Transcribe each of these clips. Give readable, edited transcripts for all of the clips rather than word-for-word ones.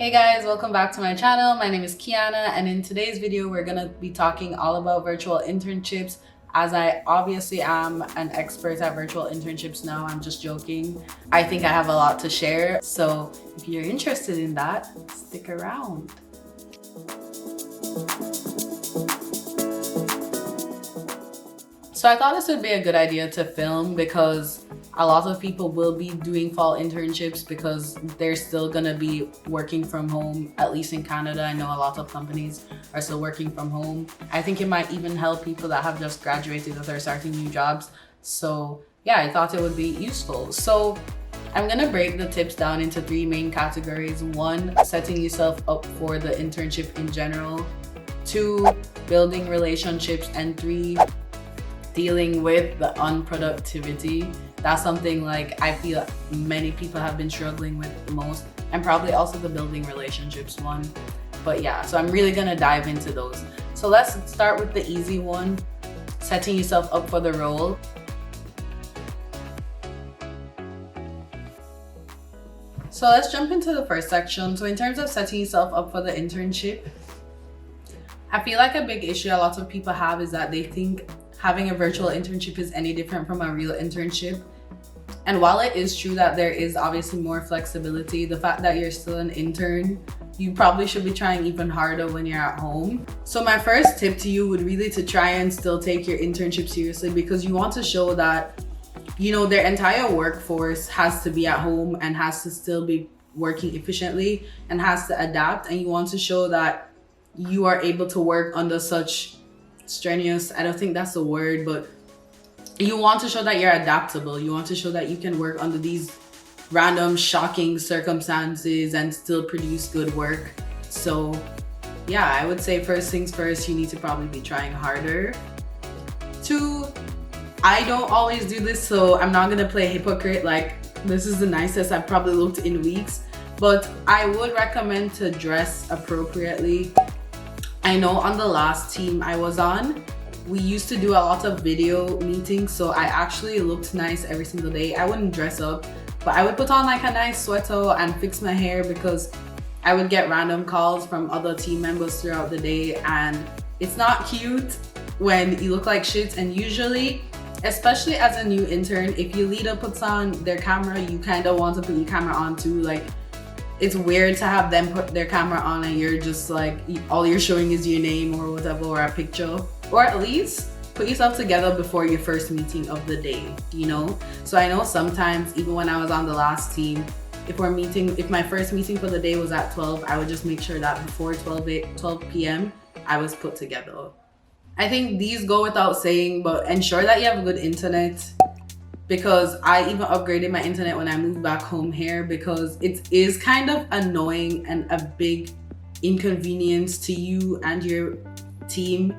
Hey guys, welcome back to my channel. My name is Kiana, and in today's video we're gonna be talking all about virtual internships, as I obviously am an expert at virtual internships now. I'm just joking. I think I have a lot to share, so if you're interested in that, stick around. So I thought this would be a good idea to film because a lot of people will be doing fall internships because they're still gonna be working from home, at least in Canada. I know a lot of companies are still working from home. I think it might even help people that have just graduated if they're starting new jobs. So yeah, I thought it would be useful. So I'm gonna break the tips down into three main categories. One, setting yourself up for the internship in general. Two, building relationships. And three, dealing with the unproductivity. That's something like I feel many people have been struggling with the most, and probably also the building relationships one. But yeah, so I'm really gonna dive into those. So let's start with the easy one, setting yourself up for the role. So let's jump into the first section. So in terms of setting yourself up for the internship, I feel like a big issue a lot of people have is that they think having a virtual internship is any different from a real internship. And while it is true that there is obviously more flexibility, the fact that you're still an intern, you probably should be trying even harder when you're at home. So my first tip to you would really to try and still take your internship seriously, because you want to show that, you know, their entire workforce has to be at home and has to still be working efficiently and has to adapt. And you want to show that you are able to work under such strenuous, I don't think that's the word, but you want to show that you're adaptable. You want to show that you can work under these random, shocking circumstances and still produce good work. So yeah, I would say first things first, you need to probably be trying harder. Two, I don't always do this, so I'm not gonna play hypocrite like this is the nicest I've probably looked in weeks, but I would recommend to dress appropriately. I know on the last team I was on, we used to do a lot of video meetings, so I actually looked nice every single day. I wouldn't dress up, but I would put on like a nice sweater and fix my hair because I would get random calls from other team members throughout the day, and it's not cute when you look like shit. And usually, especially as a new intern, if your leader puts on their camera, you kind of want to put your camera on too. Like, it's weird to have them put their camera on and you're just like, all you're showing is your name or whatever, or a picture. Or at least put yourself together before your first meeting of the day, you know? So I know sometimes, even when I was on the last team, if my first meeting for the day was at 12, I would just make sure that before 12 p.m., I was put together. I think these go without saying, but ensure that you have good internet, because I even upgraded my internet when I moved back home here, because it is kind of annoying and a big inconvenience to you and your team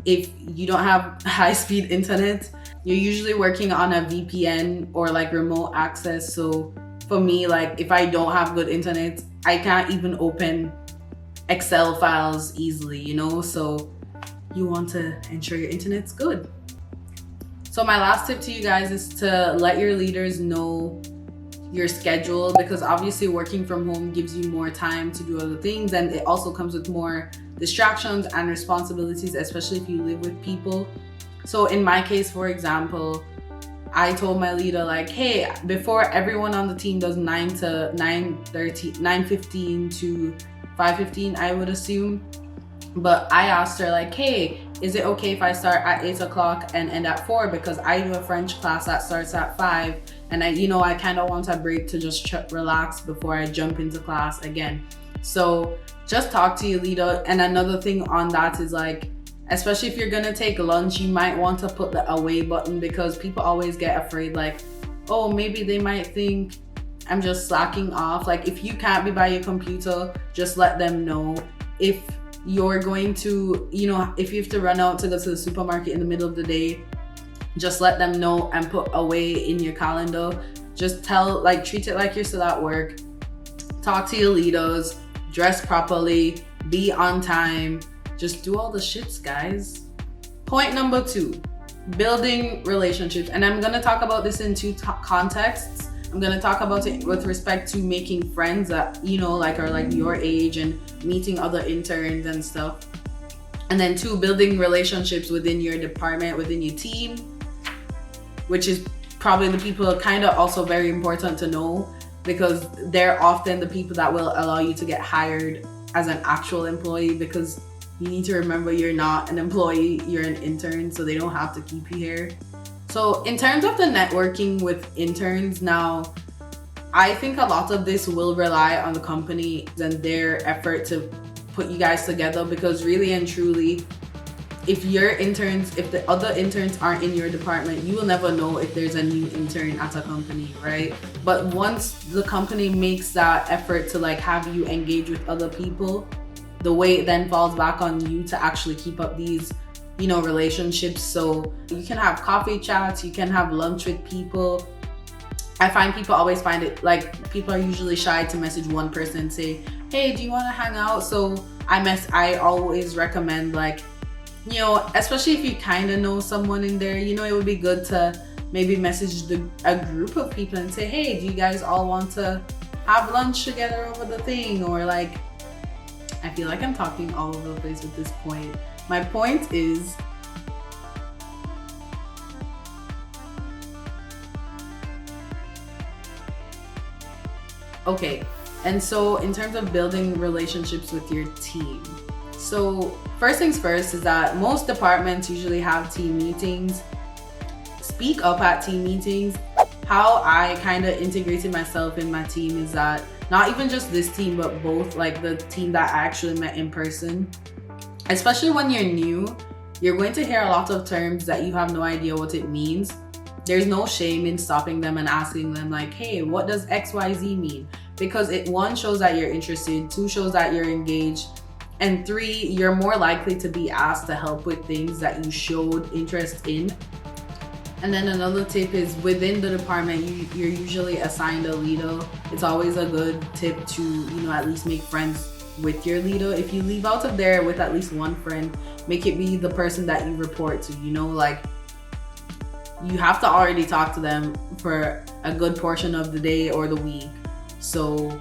if you don't have high-speed internet. You're usually working on a VPN or like remote access. So for me, like if I don't have good internet, I can't even open Excel files easily, you know? So you want to ensure your internet's good. So my last tip to you guys is to let your leaders know your schedule, because obviously working from home gives you more time to do other things, and it also comes with more distractions and responsibilities, especially if you live with people. So in my case, for example, I told my leader like, hey, before everyone on the team does 9 to 9:30, 9:15 to 5:15, I would assume. But I asked her like, hey, is it okay if I start at 8 o'clock and end at 4? Because I do a French class that starts at 5, and I kind of want a break to just relax before I jump into class again. So just talk to your leader. And another thing on that is like, especially if you're gonna take lunch, you might want to put the away button, because people always get afraid like, oh, maybe they might think I'm just slacking off. Like if you can't be by your computer, just let them know. If you're going to, if you have to run out to go to the supermarket in the middle of the day, just let them know and put away in your calendar. Just treat it like you're still at work. Talk to your leaders, dress properly, be on time, just do all the shits, guys. Point number 2, building relationships. And I'm gonna talk about this in two contexts. I'm gonna talk about it with respect to making friends that, you know, like are like your age and meeting other interns and stuff. And then 2, building relationships within your department, within your team, which is probably the people kind of also very important to know, because they're often the people that will allow you to get hired as an actual employee, because you need to remember you're not an employee, you're an intern, so they don't have to keep you here. So in terms of the networking with interns now, I think a lot of this will rely on the company and their effort to put you guys together, because really and truly, if the other interns aren't in your department, you will never know if there's a new intern at a company, right? But once the company makes that effort to like have you engage with other people, the weight then falls back on you to actually keep up these, you know, relationships. So you can have coffee chats, you can have lunch with people. I find people always find it like people are usually shy to message one person and say, hey, do you want to hang out? So I always recommend, like, you know, especially if you kind of know someone in there, you know, it would be good to maybe message a group of people and say, hey, do you guys all want to have lunch together over the thing? Or like, I feel like I'm talking all over the place at this point. My point is, okay, and so in terms of building relationships with your team, so first things first is that most departments usually have team meetings. Speak up at team meetings. How I kind of integrated myself in my team is that not even just this team, but both, like the team that I actually met in person. Especially when you're new, you're going to hear a lot of terms that you have no idea what it means. There's no shame in stopping them and asking them like, hey, what does XYZ mean? Because it, 1, shows that you're interested, 2, shows that you're engaged, and 3, you're more likely to be asked to help with things that you showed interest in. And then another tip is, within the department, you're usually assigned a leader. It's always a good tip to, you know, at least make friends with your leader. If you leave out of there with at least one friend, make it be the person that you report to, you know, like you have to already talk to them for a good portion of the day or the week. So,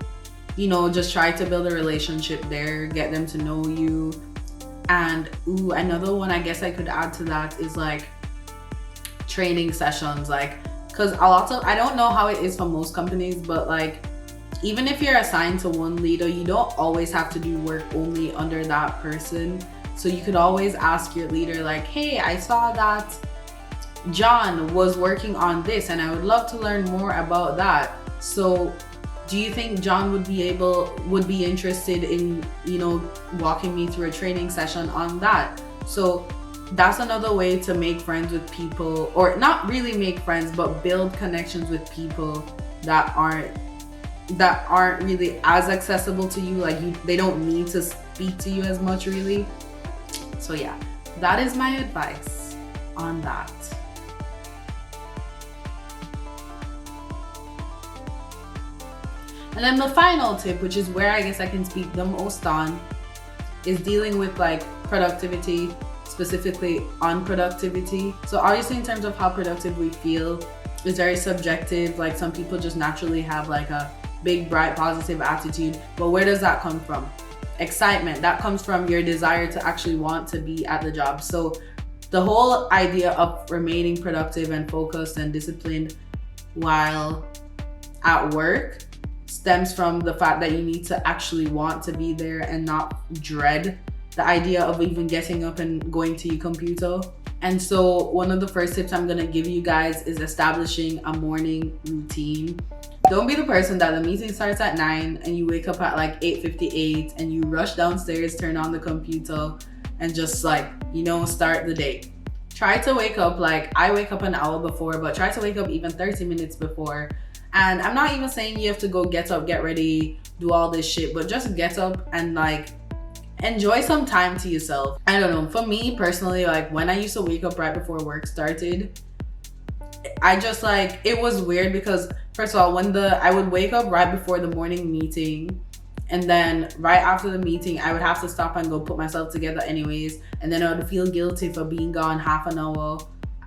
you know, just try to build a relationship there, get them to know you. And another one I guess I could add to that is like training sessions, like, because I don't know how it is for most companies, but like even if you're assigned to one leader, you don't always have to do work only under that person. So you could always ask your leader like, hey, I saw that John was working on this and I would love to learn more about that. So do you think John would be interested in, you know, walking me through a training session on that? So that's another way to make friends with people, or not really make friends, but build connections with people that aren't really as accessible to you. Like they don't need to speak to you as much, really. So yeah, that is my advice on that. And then the final tip, which is where I guess I can speak the most on, is dealing with like productivity, specifically on productivity. So obviously in terms of how productive we feel, it's very subjective. Like some people just naturally have like a big, bright, positive attitude. But where does that come from? Excitement. That comes from your desire to actually want to be at the job. So the whole idea of remaining productive and focused and disciplined while at work stems from the fact that you need to actually want to be there and not dread the idea of even getting up and going to your computer. And so one of the first tips I'm gonna give you guys is establishing a morning routine. Don't be the person that the meeting starts at 9 and you wake up at like 8:58 and you rush downstairs, turn on the computer and just like, you know, start the day. Try to wake up, like I wake up an hour before, but try to wake up even 30 minutes before. And I'm not even saying you have to go get up, get ready, do all this shit, but just get up and like enjoy some time to yourself. I don't know, for me personally, like when I used to wake up right before work started, I just like, it was weird because first of all, I would wake up right before the morning meeting, and then right after the meeting, I would have to stop and go put myself together anyways. And then I would feel guilty for being gone half an hour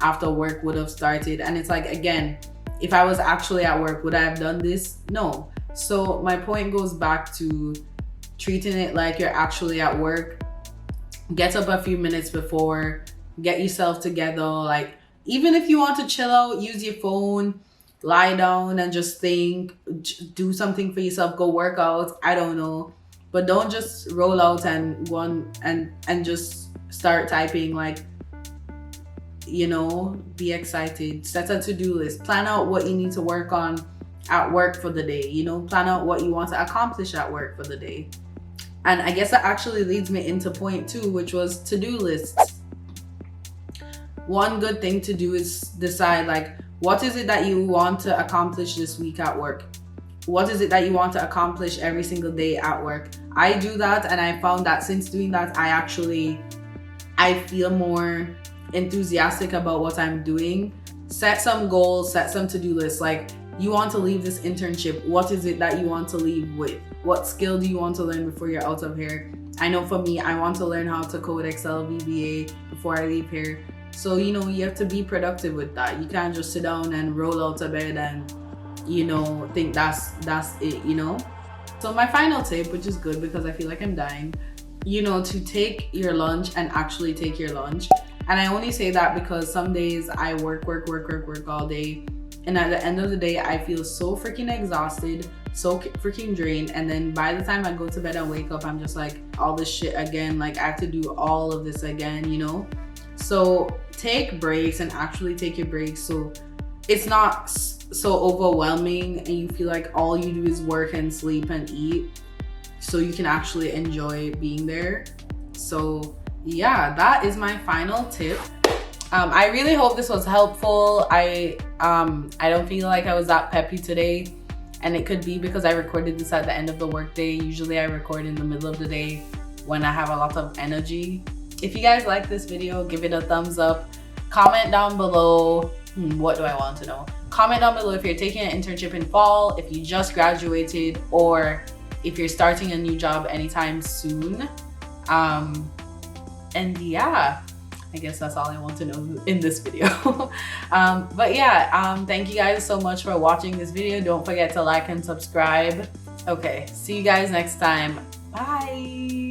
after work would have started. And it's like, again, if I was actually at work, would I have done this? No. So my point goes back to treating it like you're actually at work. Get up a few minutes before, get yourself together. Like, even if you want to chill out, use your phone, lie down and just think, do something for yourself, go work out, I don't know. But don't just roll out and go on and just start typing. Like, you know, be excited, set a to-do list, plan out what you need to work on at work for the day, you know, plan out what you want to accomplish at work for the day. And I guess that actually leads me into point 2, which was to-do lists. One good thing to do is decide, like, what is it that you want to accomplish this week at work? What is it that you want to accomplish every single day at work? I do that, and I found that since doing that, I feel more enthusiastic about what I'm doing. Set some goals, set some to-do lists. Like, you want to leave this internship, what is it that you want to leave with? What skill do you want to learn before you're out of here? I know for me, I want to learn how to code Excel VBA before I leave here. So, you know, you have to be productive with that. You can't just sit down and roll out of bed and, you know, think that's it, you know? So my final tip, which is good because I feel like I'm dying, you know, to take your lunch and actually take your lunch. And I only say that because some days I work all day. And at the end of the day, I feel so freaking exhausted, so freaking drained. And then by the time I go to bed and wake up, I'm just like, all this shit again. Like, I have to do all of this again, you know? So take breaks and actually take your breaks. So it's not so overwhelming and you feel like all you do is work and sleep and eat. So you can actually enjoy being there. So yeah, that is my final tip. I really hope this was helpful. I don't feel like I was that peppy today, and it could be because I recorded this at the end of the workday. Usually I record in the middle of the day when I have a lot of energy. If you guys like this video, give it a thumbs up. Comment down below. What do I want to know? Comment down below if you're taking an internship in fall, if you just graduated, or if you're starting a new job anytime soon. And yeah, I guess that's all I want to know in this video. But yeah, thank you guys so much for watching this video. Don't forget to like and subscribe. Okay, see you guys next time. Bye.